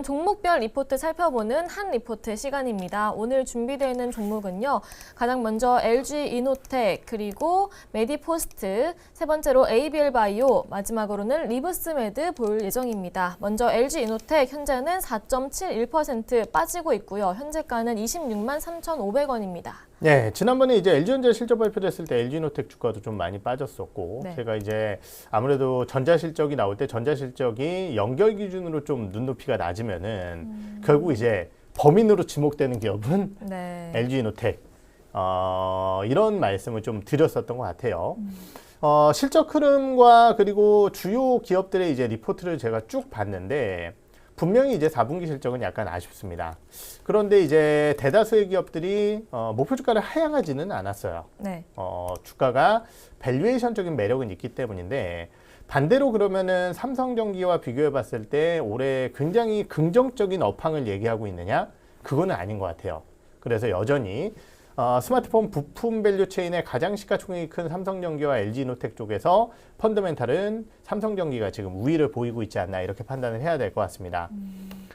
종목별 리포트 살펴보는 한 리포트 시간입니다. 오늘 준비되어 있는 종목은요. 가장 먼저 LG이노텍, 그리고 메디포스트, 세 번째로 ABL바이오, 마지막으로는 리브스메드 볼 예정입니다. 먼저 LG이노텍 현재는 4.71% 빠지고 있고요. 현재가는 26만 3,500원입니다. 네, 지난번에 이제 LG전자 실적 발표됐을 때 LG이노텍 주가도 좀 많이 빠졌었고, 네. 제가 이제 아무래도 전자 실적이 나올 때 전자 실적이 연결 기준으로 좀 눈높이가 낮으면은 결국 이제 범인으로 지목되는 기업은 네. LG이노텍, 이런 말씀을 좀 드렸었던 것 같아요. 실적 흐름과 그리고 주요 기업들의 이제 리포트를 제가 쭉 봤는데 분명히 이제 4분기 실적은 약간 아쉽습니다. 그런데 이제 대다수의 기업들이 목표 주가를 하향하지는 않았어요. 네. 주가가 밸류에이션적인 매력은 있기 때문인데 반대로 그러면은 삼성전기와 비교해 봤을 때 올해 굉장히 긍정적인 업황을 얘기하고 있느냐? 그거는 아닌 것 같아요. 그래서 여전히 스마트폰 부품 밸류 체인의 가장 시가총액이 큰 삼성전기와 LG이노텍 쪽에서 펀더멘탈은 삼성전기가 지금 우위를 보이고 있지 않나 이렇게 판단을 해야 될 것 같습니다.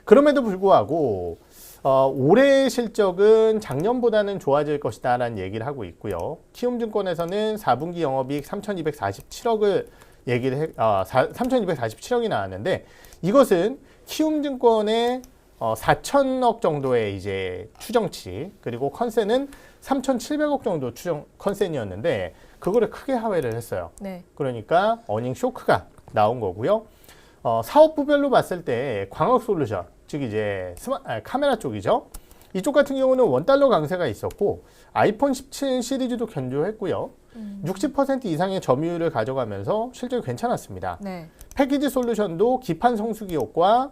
그럼에도 불구하고 올해의 실적은 작년보다는 좋아질 것이다 라는 얘기를 하고 있고요. 키움증권에서는 4분기 영업이익 3,247억을 3,247억이 나왔는데 이것은 키움증권의 4천억 정도의 이제 추정치, 그리고 컨센은 3,700억 정도 추정 컨센이었는데 그거를 크게 하회를 했어요. 네. 그러니까 어닝 쇼크가 나온 거고요. 사업부별로 봤을 때 광학솔루션, 즉 이제 카메라 쪽이죠. 이쪽 같은 경우는 원달러 강세가 있었고 아이폰 17 시리즈도 견조했고요. 60% 이상의 점유율을 가져가면서 실적이 괜찮았습니다. 네. 패키지 솔루션도 기판 성수기 효과,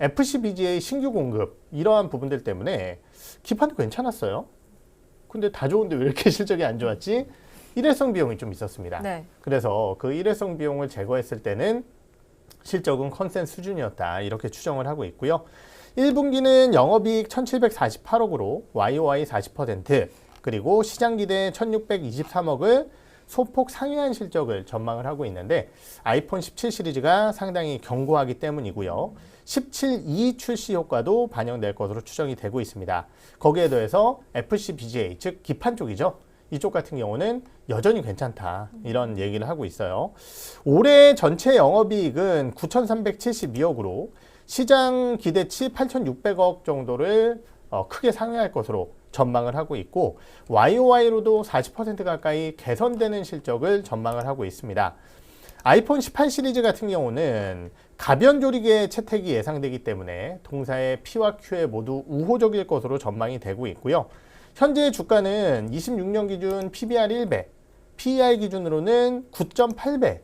FCBGA 신규 공급 이러한 부분들 때문에 기판도 괜찮았어요. 근데 다 좋은데 왜 이렇게 실적이 안 좋았지? 일회성 비용이 좀 있었습니다. 네. 그래서 그 일회성 비용을 제거했을 때는 실적은 컨센 수준이었다 이렇게 추정을 하고 있고요. 1분기는 영업이익 1,748억으로 YOY 40%, 그리고 시장기대 1,623억을 소폭 상회한 실적을 전망을 하고 있는데 아이폰 17 시리즈가 상당히 견고하기 때문이고요. 17E 출시 효과도 반영될 것으로 추정이 되고 있습니다. 거기에 더해서 FCBGA, 즉 기판 쪽이죠. 이쪽 같은 경우는 여전히 괜찮다 이런 얘기를 하고 있어요. 올해 전체 영업이익은 9,372억으로 시장 기대치 8,600억 정도를 크게 상회할 것으로 전망을 하고 있고 YOY로도 40% 가까이 개선되는 실적을 전망을 하고 있습니다. 아이폰 18 시리즈 같은 경우는 가변 조리개 채택이 예상되기 때문에 동사의 P와 Q에 모두 우호적일 것으로 전망이 되고 있고요. 현재 주가는 26년 기준 PBR 1배, PER 기준으로는 9.8배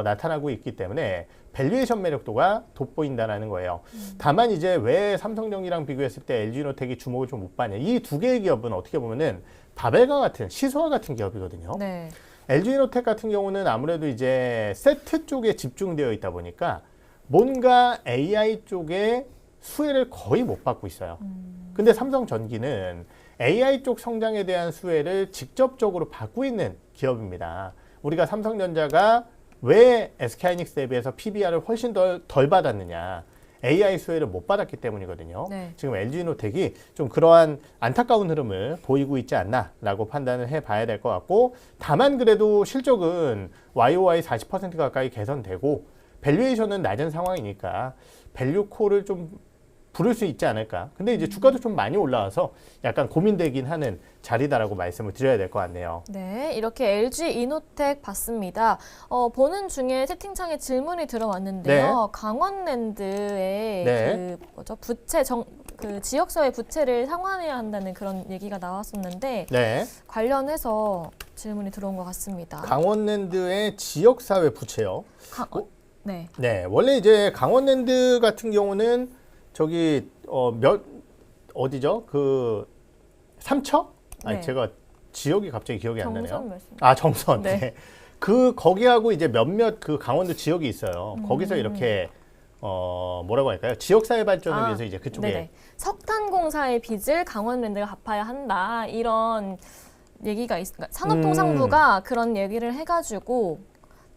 나타나고 있기 때문에 밸류에이션 매력도가 돋보인다는 거예요. 다만 이제 왜 삼성전기랑 비교했을 때 LG이노텍이 주목을 좀 못 받냐. 이 두 개의 기업은 어떻게 보면은 바벨과 같은 시소와 같은 기업이거든요. 네. LG이노텍 같은 경우는 아무래도 이제 세트 쪽에 집중되어 있다 보니까 뭔가 AI 쪽에 수혜를 거의 못 받고 있어요. 근데 삼성전기는 AI 쪽 성장에 대한 수혜를 직접적으로 받고 있는 기업입니다. 우리가 삼성전자가 왜 SK하이닉스에 비해서 PBR을 훨씬 덜 받았느냐. AI 수혜를 못 받았기 때문이거든요. 네. 지금 LG이노텍이 좀 그러한 안타까운 흐름을 보이고 있지 않나라고 판단을 해봐야 될 것 같고 다만 그래도 실적은 YOY 40% 가까이 개선되고 밸류에이션은 낮은 상황이니까 밸류콜을 좀 부를 수 있지 않을까. 근데 이제 주가도 좀 많이 올라와서 약간 고민되긴 하는 자리다라고 말씀을 드려야 될 것 같네요. 네, 이렇게 LG이노텍 봤습니다. 보는 중에 채팅창에 질문이 들어왔는데요. 네. 강원랜드의 네. 그 지역사회 부채를 상환해야 한다는 그런 얘기가 나왔었는데 네. 관련해서 질문이 들어온 것 같습니다. 강원랜드의 지역사회 부채요. 네. 네, 원래 이제 강원랜드 같은 경우는 저기 어디죠? 그 삼척? 아니 네. 제가 지역이 갑자기 기억이 안 나네요. 정선 말씀. 아 정선. 네. 네. 그 거기하고 이제 몇몇 그 강원도 지역이 있어요. 거기서 이렇게 뭐라고 할까요? 지역사회 발전을 위해서 이제 그쪽에 네네. 석탄공사의 빚을 강원랜드가 갚아야 한다 이런 얘기가 그러니까 산업통상부가 그런 얘기를 해가지고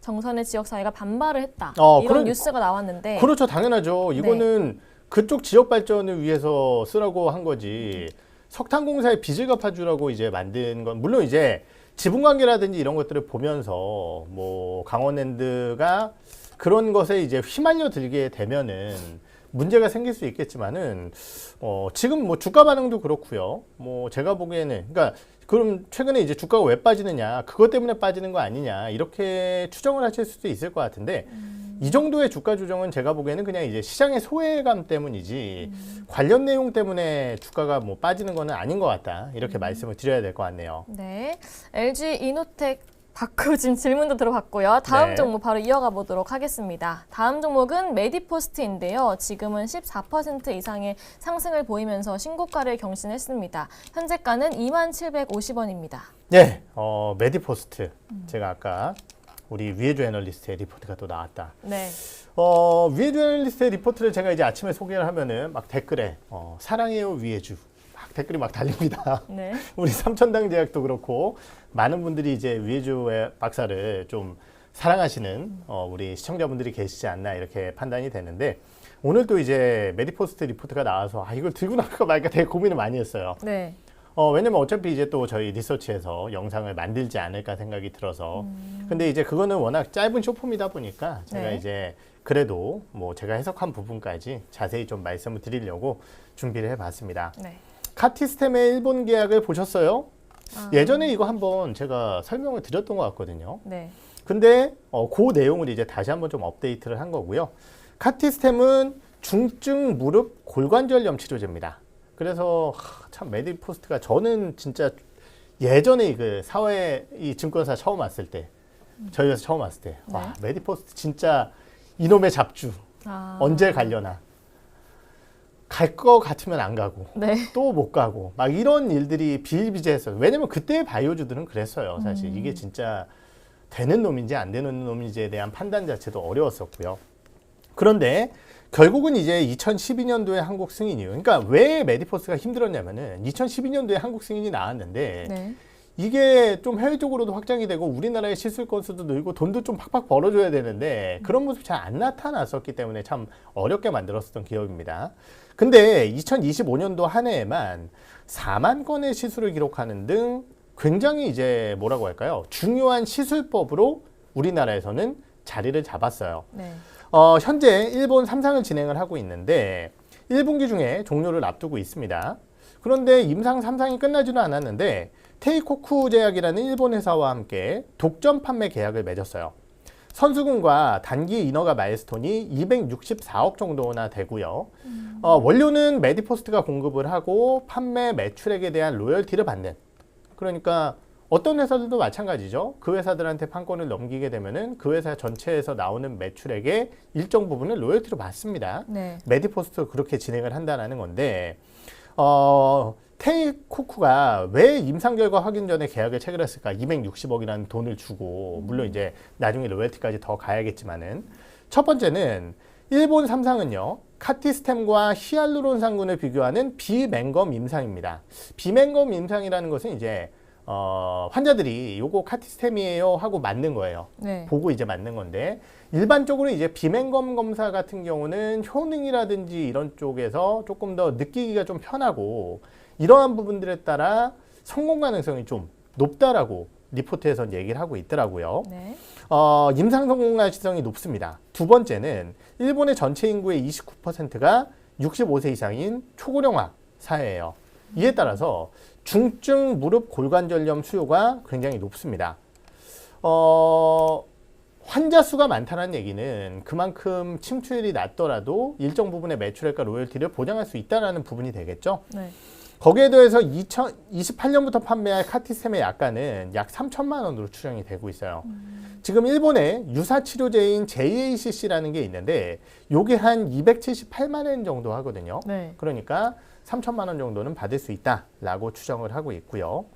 정선의 지역사회가 반발을 했다 이런 그런, 뉴스가 나왔는데 그렇죠, 당연하죠. 이거는 그쪽 지역 발전을 위해서 쓰라고 한 거지. 석탄공사에 빚을 갚아주라고 이제 만든 건 물론 이제 지분관계라든지 이런 것들을 보면서 뭐 강원랜드가 그런 것에 이제 휘말려 들게 되면은 문제가 생길 수 있겠지만은 지금 뭐 주가 반응도 그렇고요. 뭐 제가 보기에는 그러니까 그럼 최근에 이제 주가가 왜 빠지느냐 그것 때문에 빠지는 거 아니냐 이렇게 추정을 하실 수도 있을 것 같은데 이 정도의 주가 조정은 제가 보기에는 그냥 이제 시장의 소외감 때문이지 관련 내용 때문에 주가가 뭐 빠지는 거는 아닌 것 같다 이렇게 말씀을 드려야 될 것 같네요. 네, LG 이노텍 받고 지금 질문도 들어봤고요. 다음 네. 종목 바로 이어가 보도록 하겠습니다. 다음 종목은 메디포스트인데요. 지금은 14% 이상의 상승을 보이면서 신고가를 경신했습니다. 현재가는 2750원입니다. 네, 메디포스트 제가 아까 우리 위에조 애널리스트의 리포트가 또 나왔다. 네, 위에조 애널리스트의 리포트를 제가 이제 아침에 소개를 하면은 막 댓글에 사랑해요 위에주 막 댓글이 막 달립니다. 네, 우리 삼천당 제약도 그렇고 많은 분들이 이제 위에주의 박사를 좀 사랑하시는 우리 시청자분들이 계시지 않나 이렇게 판단이 되는데 오늘 또 이제 메디포스트 리포트가 나와서 이걸 들고 나갈까 말까 되게 고민을 많이 했어요. 네, 왜냐면 어차피 이제 또 저희 리서치에서 영상을 만들지 않을까 생각이 들어서 근데 이제 그거는 워낙 짧은 쇼폼이다 보니까 제가 네. 이제 그래도 뭐 제가 해석한 부분까지 자세히 좀 말씀을 드리려고 준비를 해봤습니다. 네. 카티스템의 일본 계약을 보셨어요? 아. 예전에 이거 한번 제가 설명을 드렸던 것 같거든요. 네, 근데 그 내용을 이제 다시 한번 좀 업데이트를 한 거고요. 카티스템은 중증 무릎 골관절염 치료제입니다. 그래서 참 메디포스트가 저는 진짜 예전에 그 사회 이 증권사 처음 왔을 때 저희 회사 처음 왔을 때 와, 메디포스트 진짜 이놈의 잡주 언제 가려나 갈 거 같으면 안 가고 네, 또 못 가고 막 이런 일들이 비일비재했어요. 왜냐면 그때의 바이오주들은 그랬어요. 사실 이게 진짜 되는 놈인지 안 되는 놈인지에 대한 판단 자체도 어려웠었고요. 그런데 결국은 이제 2012년도에 한국 승인이요. 그러니까 왜 메디포스가 힘들었냐면은 2012년도에 한국 승인이 나왔는데 네, 이게 좀 해외적으로도 확장이 되고 우리나라의 시술 건수도 늘고 돈도 좀 팍팍 벌어줘야 되는데 그런 모습이 잘 안 나타났었기 때문에 참 어렵게 만들었었던 기업입니다. 근데 2025년도 한 해에만 4만 건의 시술을 기록하는 등 굉장히 이제 뭐라고 할까요? 중요한 시술법으로 우리나라에서는 자리를 잡았어요. 네, 현재 일본 3상을 진행을 하고 있는데 1분기 중에 종료를 앞두고 있습니다. 그런데 임상 3상이 끝나지도 않았는데 테이코쿠 제약이라는 일본 회사와 함께 독점 판매 계약을 맺었어요. 선수군과 단기 인허가 마일스톤이 264억 정도나 되고요. 원료는 메디포스트가 공급을 하고 판매 매출액에 대한 로열티를 받는. 그러니까 어떤 회사들도 마찬가지죠. 그 회사들한테 판권을 넘기게 되면은 그 회사 전체에서 나오는 매출액의 일정 부분을 로열티로 받습니다. 네, 메디포스트가 그렇게 진행을 한다는 건데 테이코쿠가 왜 임상 결과 확인 전에 계약을 체결했을까? 260억이라는 돈을 주고 물론 이제 나중에 로열티까지 더 가야겠지만은 첫 번째는 일본 3상은요. 카티스템과 히알루론 상군을 비교하는 비맹검 임상입니다. 비맹검 임상이라는 것은 이제 환자들이 요거 카티스템이에요 하고 맞는 거예요. 네, 보고 이제 맞는 건데 일반적으로 이제 비맹검 검사 같은 경우는 효능이라든지 이런 쪽에서 조금 더 느끼기가 좀 편하고 이러한 부분들에 따라 성공 가능성이 좀 높다라고 리포트에선 얘기를 하고 있더라고요. 네, 임상 성공 가능성이 높습니다. 두 번째는 일본의 전체 인구의 29%가 65세 이상인 초고령화 사회예요. 이에 따라서 중증 무릎 골관절염 수요가 굉장히 높습니다. 환자 수가 많다는 얘기는 그만큼 침투율이 낮더라도 일정 부분의 매출액과 로열티를 보장할 수 있다는 부분이 되겠죠. 네, 거기에 더해서 2028년부터 판매할 카티스템의 약가는 약 3천만 원으로 추정이 되고 있어요. 지금 일본에 유사 치료제인 JACC라는 게 있는데 요게 한 278만 원 정도 하거든요. 네, 그러니까 3천만 원 정도는 받을 수 있다라고 추정을 하고 있고요.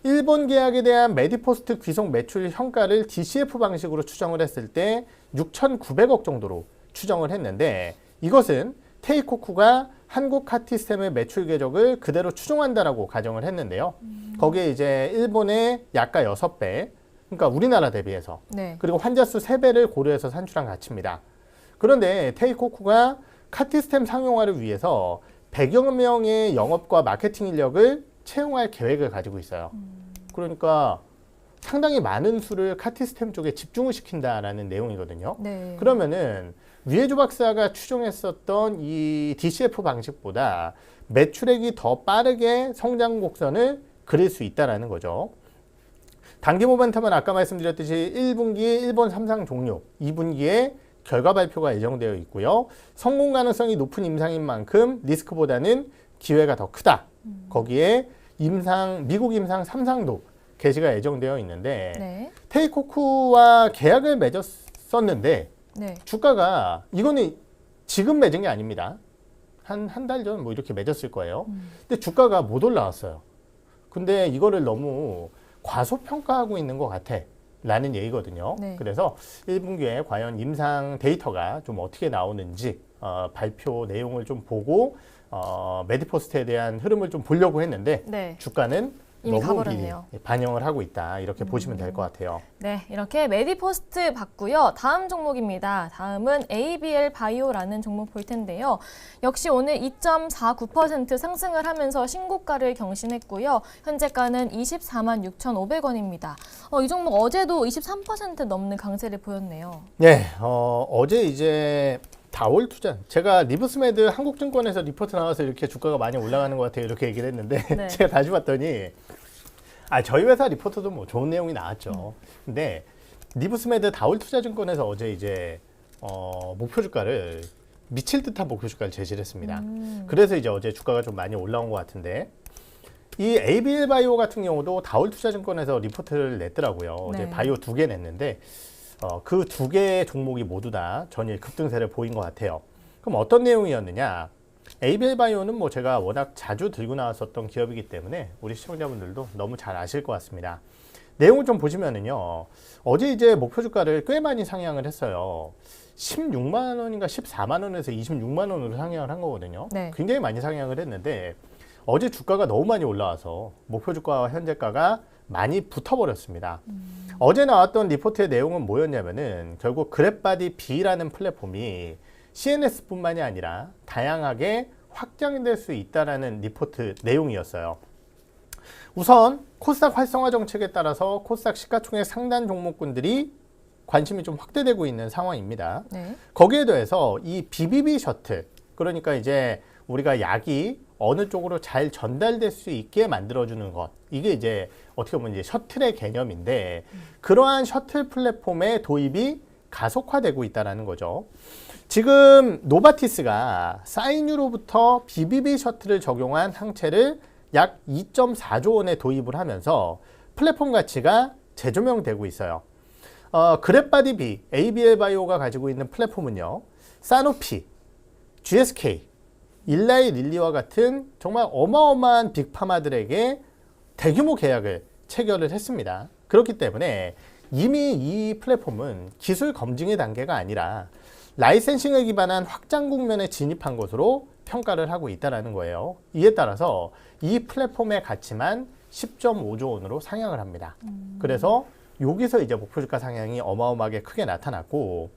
일본 계약에 대한 메디포스트 귀속 매출 현가를 DCF 방식으로 추정을 했을 때 6,900억 정도로 추정을 했는데 이것은 테이코쿠가 한국 카티스템의 매출 궤적을 그대로 추종한다라고 가정을 했는데요. 거기에 이제 일본의 약가 6배, 그러니까 우리나라 대비해서 네, 그리고 환자 수 3배를 고려해서 산출한 가치입니다. 그런데 테이코쿠가 카티스템 상용화를 위해서 100여 명의 영업과 마케팅 인력을 채용할 계획을 가지고 있어요. 그러니까 상당히 많은 수를 카티스템 쪽에 집중을 시킨다라는 내용이거든요. 네. 그러면은 위혜주 박사가 추정했었던 이 DCF 방식보다 매출액이 더 빠르게 성장 곡선을 그릴 수 있다라는 거죠. 단기 모멘텀은 아까 말씀드렸듯이 1분기 일본 3상 종료, 2분기에 결과 발표가 예정되어 있고요. 성공 가능성이 높은 임상인 만큼 리스크보다는 기회가 더 크다. 거기에 미국 임상 3상도 개시가 예정되어 있는데 네. 테이코쿠와 계약을 맺었었는데 네. 주가가 이거는 지금 맺은 게 아닙니다. 한 달 전 뭐 이렇게 맺었을 거예요. 근데 주가가 못 올라왔어요. 근데 이거를 너무 과소평가하고 있는 것 같아 라는 얘기거든요. 네. 그래서 1분기에 과연 임상 데이터가 좀 어떻게 나오는지 발표 내용을 좀 보고 메디포스트에 대한 흐름을 좀 보려고 했는데 네. 주가는 이미 너무 가버렸네요. 미리 반영을 하고 있다 이렇게 보시면 될 것 같아요. 네, 이렇게 메디포스트 봤고요. 다음 종목입니다. 다음은 ABL 바이오라는 종목 볼 텐데요. 역시 오늘 2.49% 상승을 하면서 신고가를 경신했고요. 현재가는 24만 6,500원입니다. 이 종목 어제도 23% 넘는 강세를 보였네요. 네, 어제 이제 다올 투자 제가 리브스메드 한국증권에서 리포트 나와서 이렇게 주가가 많이 올라가는 것 같아요 이렇게 얘기를 했는데 네. 제가 다시 봤더니 저희 회사 리포트도 뭐 좋은 내용이 나왔죠. 근데 리브스메드 다올 투자증권에서 어제 이제 목표 주가를 미칠 듯한 목표 주가를 제시를 했습니다. 그래서 이제 어제 주가가 좀 많이 올라온 것 같은데 이 ABL 바이오 같은 경우도 다올 투자증권에서 리포트를 냈더라고요. 어제 네. 바이오 2개 냈는데 그 2개의 종목이 모두 다 전일 급등세를 보인 것 같아요. 그럼 어떤 내용이었느냐? ABL 바이오는 뭐 제가 워낙 자주 들고 나왔었던 기업이기 때문에 우리 시청자분들도 너무 잘 아실 것 같습니다. 내용을 좀 보시면은요. 어제 이제 목표 주가를 꽤 많이 상향을 했어요. 16만 원인가 14만 원에서 26만 원으로 상향을 한 거거든요. 네. 굉장히 많이 상향을 했는데 어제 주가가 너무 많이 올라와서 목표 주가와 현재가가 많이 붙어버렸습니다. 어제 나왔던 리포트의 내용은 뭐였냐면은 결국 그랩바디 B라는 플랫폼이 CNS뿐만이 아니라 다양하게 확장될 수 있다라는 리포트 내용이었어요. 우선 코스닥 활성화 정책에 따라서 코스닥 시가총액 상단 종목군들이 관심이 좀 확대되고 있는 상황입니다. 네. 거기에 더해서 이 BBB 셔틀, 그러니까 이제 우리가 약이 어느 쪽으로 잘 전달될 수 있게 만들어주는 것, 이게 이제 어떻게 보면 이제 셔틀의 개념인데 그러한 셔틀 플랫폼의 도입이 가속화되고 있다는 거죠. 지금 노바티스가 사인유로부터 BBB 셔틀을 적용한 항체를 약 2.4조 원에 도입을 하면서 플랫폼 가치가 재조명되고 있어요. 그랩바디 B, ABL 바이오가 가지고 있는 플랫폼은요. 사노피, GSK, 일라이 릴리와 같은 정말 어마어마한 빅파마들에게 대규모 계약을 체결을 했습니다. 그렇기 때문에 이미 이 플랫폼은 기술 검증의 단계가 아니라 라이센싱을 기반한 확장 국면에 진입한 것으로 평가를 하고 있다는 거예요. 이에 따라서 이 플랫폼의 가치만 10.5조 원으로 상향을 합니다. 그래서 여기서 이제 목표 주가 상향이 어마어마하게 크게 나타났고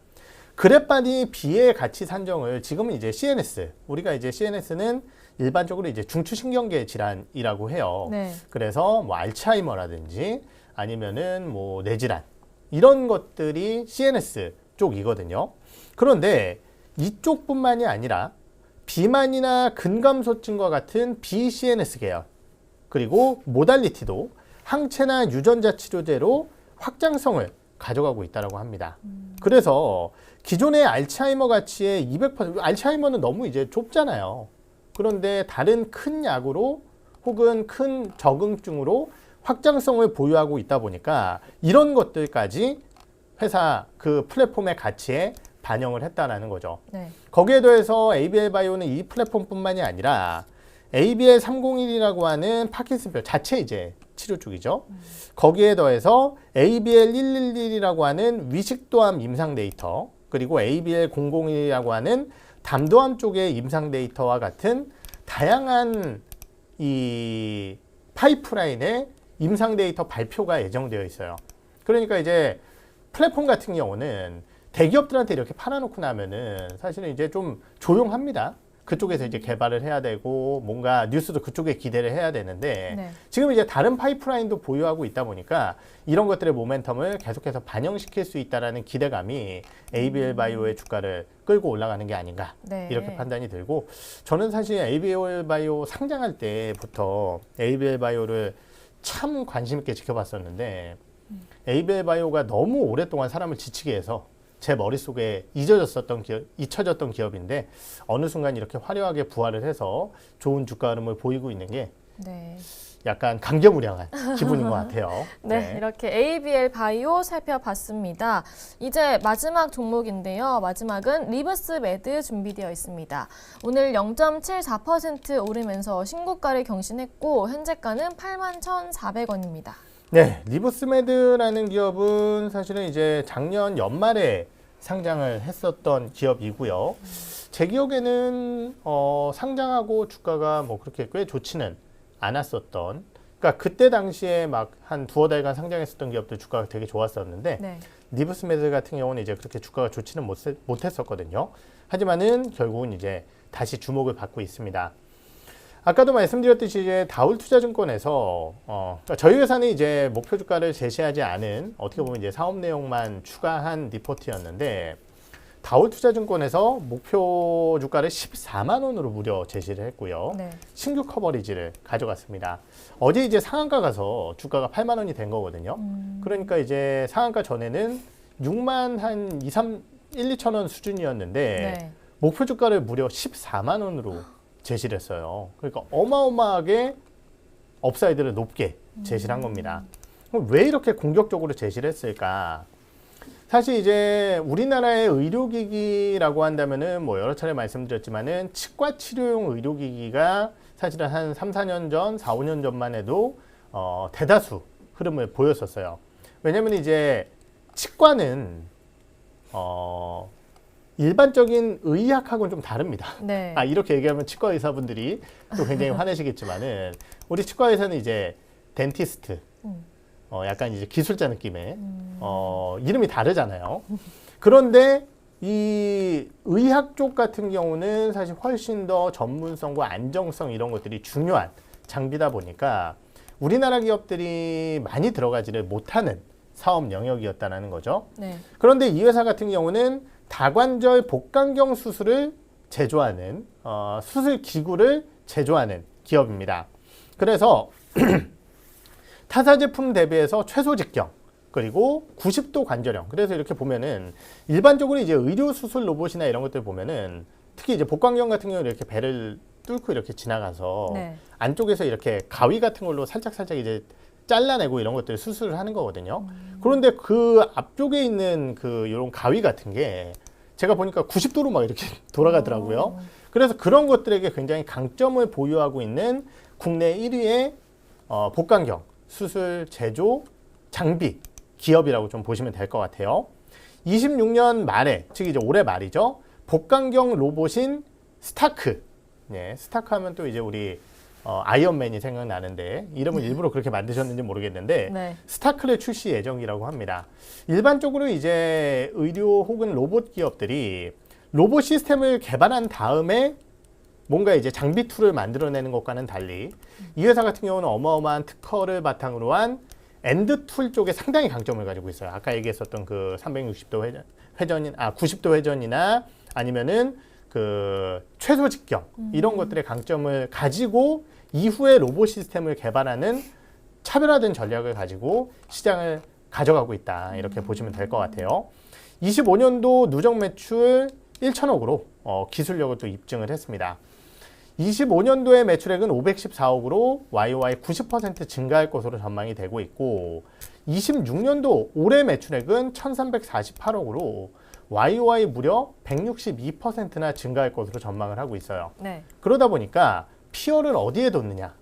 그랩바디 B의 가치 산정을 지금은 이제 CNS, 우리가 이제 CNS는 일반적으로 이제 중추신경계 질환이라고 해요. 네. 그래서 뭐 알츠하이머라든지 아니면은 뭐 뇌질환 이런 것들이 CNS 쪽이거든요. 그런데 이쪽뿐만이 아니라 비만이나 근감소증과 같은 BCNS 계열 그리고 모달리티도 항체나 유전자 치료제로 확장성을 가져가고 있다고 합니다. 그래서 기존의 알츠하이머 가치의 200%, 알츠하이머는 너무 이제 좁잖아요. 그런데 다른 큰 약으로 혹은 큰 적응증으로 확장성을 보유하고 있다 보니까 이런 것들까지 회사 그 플랫폼의 가치에 반영을 했다라는 거죠. 네. 거기에 더해서 ABL 바이오는 이 플랫폼뿐만이 아니라 ABL 301이라고 하는 파킨슨병 자체 이제 치료 쪽이죠. 거기에 더해서 ABL 111이라고 하는 위식도암 임상 데이터, 그리고 ABL 001이라고 하는 담도암 쪽의 임상 데이터와 같은 다양한 이 파이프라인의 임상 데이터 발표가 예정되어 있어요. 그러니까 이제 플랫폼 같은 경우는 대기업들한테 이렇게 팔아놓고 나면은 사실은 이제 좀 조용합니다. 그쪽에서 이제 개발을 해야 되고 뭔가 뉴스도 그쪽에 기대를 해야 되는데 네. 지금 이제 다른 파이프라인도 보유하고 있다 보니까 이런 것들의 모멘텀을 계속해서 반영시킬 수 있다라는 기대감이 ABL 바이오의 주가를 끌고 올라가는 게 아닌가 네. 이렇게 판단이 들고 저는 사실 ABL 바이오 상장할 때부터 ABL 바이오를 참 관심 있게 지켜봤었는데 ABL 바이오가 너무 오랫동안 사람을 지치게 해서 제 머릿속에 잊혀졌던 기업인데 어느 순간 이렇게 화려하게 부활을 해서 좋은 주가 흐름을 보이고 있는 게 네. 약간 감개무량한 기분인 것 같아요. 네, 이렇게 ABL 바이오 살펴봤습니다. 이제 마지막 종목인데요. 마지막은 리브스 매드 준비되어 있습니다. 오늘 0.74% 오르면서 신고가를 경신했고 현재가는 81,400원입니다. 네, 리브스메드라는 기업은 사실은 이제 작년 연말에 상장을 했었던 기업이고요. 제 기억에는 상장하고 주가가 뭐 그렇게 꽤 좋지는 않았었던. 그러니까 그때 당시에 막 한 두어 달간 상장했었던 기업들 주가가 되게 좋았었는데 네. 리브스메드 같은 경우는 이제 그렇게 주가가 좋지는 못했었거든요. 하지만은 결국은 이제 다시 주목을 받고 있습니다. 아까도 말씀드렸듯이 이제 다울투자증권에서 그러니까 저희 회사는 이제 목표 주가를 제시하지 않은 어떻게 보면 이제 사업 내용만 추가한 리포트였는데 다울투자증권에서 목표 주가를 14만 원으로 무려 제시를 했고요. 네. 신규 커버리지를 가져갔습니다. 어제 이제 상한가 가서 주가가 8만 원이 된 거거든요. 그러니까 이제 상한가 전에는 6만 한 1, 2천 원 수준이었는데 네. 목표 주가를 무려 14만 원으로 제시를 했어요. 그러니까 어마어마하게 업사이드를 높게 제시를 한 겁니다. 그럼 왜 이렇게 공격적으로 제시를 했을까? 사실 이제 우리나라의 의료기기라고 한다면은 뭐 여러 차례 말씀드렸지만은 치과 치료용 의료기기가 사실은 한 3, 4년 전, 4, 5년 전만 해도 대다수 흐름을 보였었어요. 왜냐면 이제 치과는 일반적인 의학하고는 좀 다릅니다. 네. 이렇게 얘기하면 치과 의사분들이 또 굉장히 화내시겠지만은 우리 치과 의사는 이제 덴티스트, 약간 이제 기술자 느낌의 이름이 다르잖아요. 그런데 이 의학 쪽 같은 경우는 사실 훨씬 더 전문성과 안정성 이런 것들이 중요한 장비다 보니까 우리나라 기업들이 많이 들어가지를 못하는 사업 영역이었다는 거죠. 네. 그런데 이 회사 같은 경우는 다관절 복강경 수술을 제조하는 수술 기구를 제조하는 기업입니다. 그래서 타사 제품 대비해서 최소 직경 그리고 90도 관절형. 그래서 이렇게 보면은 일반적으로 이제 의료 수술 로봇이나 이런 것들 보면은 특히 이제 복강경 같은 경우는 이렇게 배를 뚫고 이렇게 지나가서 네. 안쪽에서 이렇게 가위 같은 걸로 살짝 이제 잘라내고 이런 것들 수술을 하는 거거든요. 그런데 그 앞쪽에 있는 그 이런 가위 같은 게 제가 보니까 90도로 막 이렇게 돌아가더라고요. 그래서 그런 것들에게 굉장히 강점을 보유하고 있는 국내 1위의 복강경 수술 제조 장비 기업이라고 좀 보시면 될 것 같아요. 26년 말에, 즉 이제 올해 말이죠. 복강경 로봇인 스타크. 네, 스타크 하면 또 이제 우리 아이언맨이 생각나는데 이름을 일부러 그렇게 만드셨는지 모르겠는데 네. 스타크를 출시 예정이라고 합니다. 일반적으로 이제 의료 혹은 로봇 기업들이 로봇 시스템을 개발한 다음에 뭔가 이제 장비 툴을 만들어내는 것과는 달리 이 회사 같은 경우는 어마어마한 특허를 바탕으로 한 엔드 툴 쪽에 상당히 강점을 가지고 있어요. 아까 얘기했었던 그 360도 회전인, 90도 회전이나 아니면은 그 최소 직경 이런 것들의 강점을 가지고 이후에 로봇 시스템을 개발하는 차별화된 전략을 가지고 시장을 가져가고 있다. 이렇게 보시면 될 것 같아요. 25년도 누적 매출 1천억으로 기술력을 또 입증을 했습니다. 25년도의 매출액은 514억으로 YOY 90% 증가할 것으로 전망이 되고 있고 26년도 올해 매출액은 1348억으로 YOY 무려 162%나 증가할 것으로 전망을 하고 있어요. 네. 그러다 보니까 피어를 어디에 뒀느냐?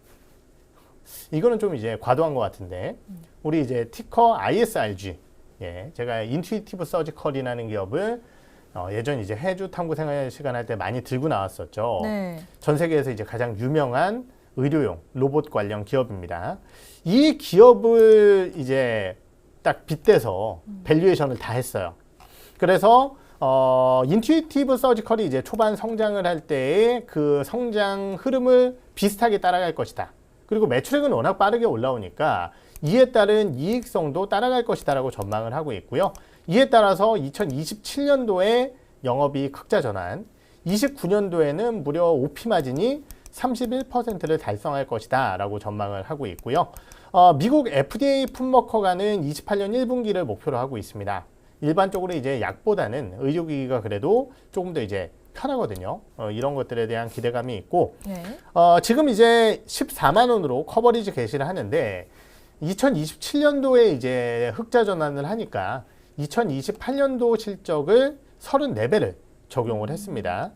이거는 좀 이제 과도한 것 같은데 우리 이제 티커 ISRG, 예, 제가 인투이티브 서지컬이라는 기업을 예전 이제 해주 탐구 생활 시간 할 때 많이 들고 나왔었죠. 네. 전 세계에서 이제 가장 유명한 의료용 로봇 관련 기업입니다. 이 기업을 이제 딱 빗대서 밸류에이션을 다 했어요. 그래서 인투이티브 서지컬이 이제 초반 성장을 할 때의 그 성장 흐름을 비슷하게 따라갈 것이다. 그리고 매출액은 워낙 빠르게 올라오니까 이에 따른 이익성도 따라갈 것이다라고 전망을 하고 있고요. 이에 따라서 2027년도에 영업이익 흑자 전환, 29년도에는 무려 OP 마진이 31%를 달성할 것이다 라고 전망을 하고 있고요. 미국 FDA 풋머커가는 28년 1분기를 목표로 하고 있습니다. 일반적으로 이제 약보다는 의료기기가 그래도 조금 더 이제 편하거든요. 이런 것들에 대한 기대감이 있고, 네. 지금 이제 14만 원으로 커버리지 개시를 하는데 2027년도에 이제 흑자 전환을 하니까 2028년도 실적을 34배를 적용을 했습니다.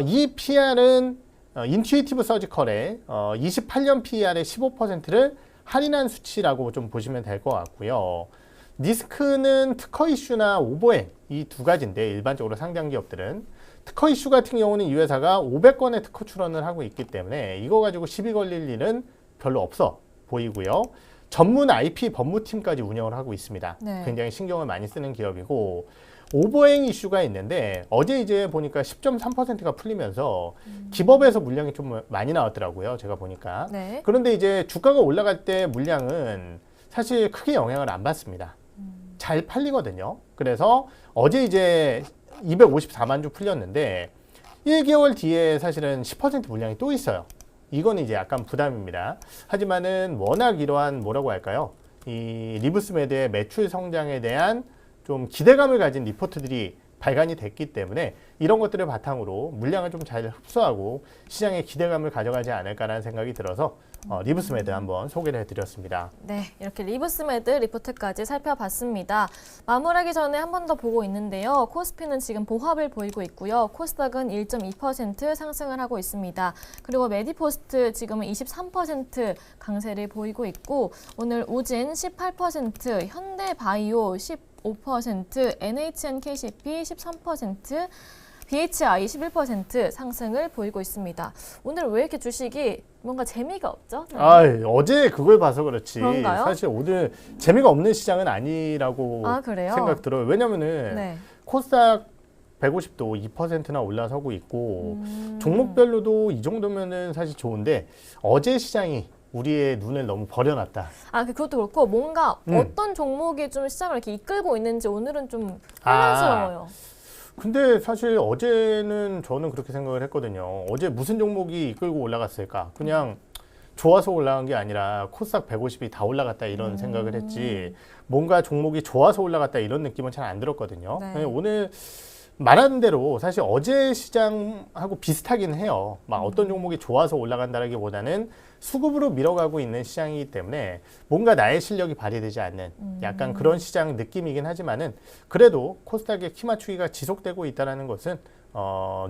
이 PR은 인투이티브 서지컬의 28년 PR의 15%를 할인한 수치라고 좀 보시면 될 것 같고요. 리스크는 특허 이슈나 오버행 이 두 가지인데 일반적으로 상장 기업들은 특허 이슈 같은 경우는 이 회사가 500건의 특허 출원을 하고 있기 때문에 이거 가지고 시비 걸릴 일은 별로 없어 보이고요. 전문 IP 법무팀까지 운영을 하고 있습니다. 네. 굉장히 신경을 많이 쓰는 기업이고 오버행 이슈가 있는데 어제 이제 보니까 10.3%가 풀리면서 기법에서 물량이 좀 많이 나왔더라고요. 제가 보니까. 네. 그런데 이제 주가가 올라갈 때 물량은 사실 크게 영향을 안 받습니다. 잘 팔리거든요. 그래서 어제 이제 254만 주 풀렸는데 1개월 뒤에 사실은 10% 물량이 또 있어요. 이건 이제 약간 부담입니다. 하지만은 워낙 이러한 뭐라고 할까요? 이 리브스메드의 매출 성장에 대한 좀 기대감을 가진 리포트들이 발간이 됐기 때문에 이런 것들을 바탕으로 물량을 좀 잘 흡수하고 시장의 기대감을 가져가지 않을까라는 생각이 들어서 리브스메드 한번 소개를 해드렸습니다. 네, 이렇게 리브스메드 리포트까지 살펴봤습니다. 마무리하기 전에 한 번 더 보고 있는데요. 코스피는 지금 보합을 보이고 있고요. 코스닥은 1.2% 상승을 하고 있습니다. 그리고 메디포스트 지금은 23% 강세를 보이고 있고 오늘 우진 18%, 현대바이오 15%, NHNKCP 13%, BHI 11% 상승을 보이고 있습니다. 오늘 왜 이렇게 주식이 뭔가 재미가 없죠? 네. 어제 그걸 봐서 그렇지. 그런가요? 사실 오늘 재미가 없는 시장은 아니라고 그래요? 생각 들어요. 왜냐면은 네. 코스닥 150도 2%나 올라서고 있고 종목별로도 이 정도면은 사실 좋은데 어제 시장이 우리의 눈을 너무 버려놨다. 그것도 그렇고 뭔가 어떤 종목이 좀 시장을 이렇게 이끌고 있는지 오늘은 좀 혼란스러워요. 근데 사실 어제는 저는 그렇게 생각을 했거든요. 어제 무슨 종목이 이끌고 올라갔을까? 그냥 좋아서 올라간 게 아니라 코스닥 150이 다 올라갔다 이런 생각을 했지 뭔가 종목이 좋아서 올라갔다 이런 느낌은 잘 안 들었거든요. 네. 오늘 말하는 대로 사실 어제 시장하고 비슷하긴 해요. 막 어떤 종목이 좋아서 올라간다라기보다는 수급으로 밀어가고 있는 시장이기 때문에 뭔가 나의 실력이 발휘되지 않는 약간 그런 시장 느낌이긴 하지만은 그래도 코스닥의 키 맞추기가 지속되고 있다는 것은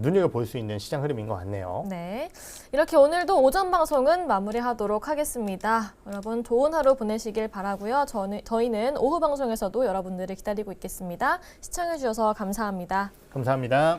눈여겨볼 수 있는 시장 흐름인 것 같네요. 네, 이렇게 오늘도 오전 방송은 마무리하도록 하겠습니다. 여러분 좋은 하루 보내시길 바라고요. 저희는 오후 방송에서도 여러분들을 기다리고 있겠습니다. 시청해주셔서 감사합니다. 감사합니다.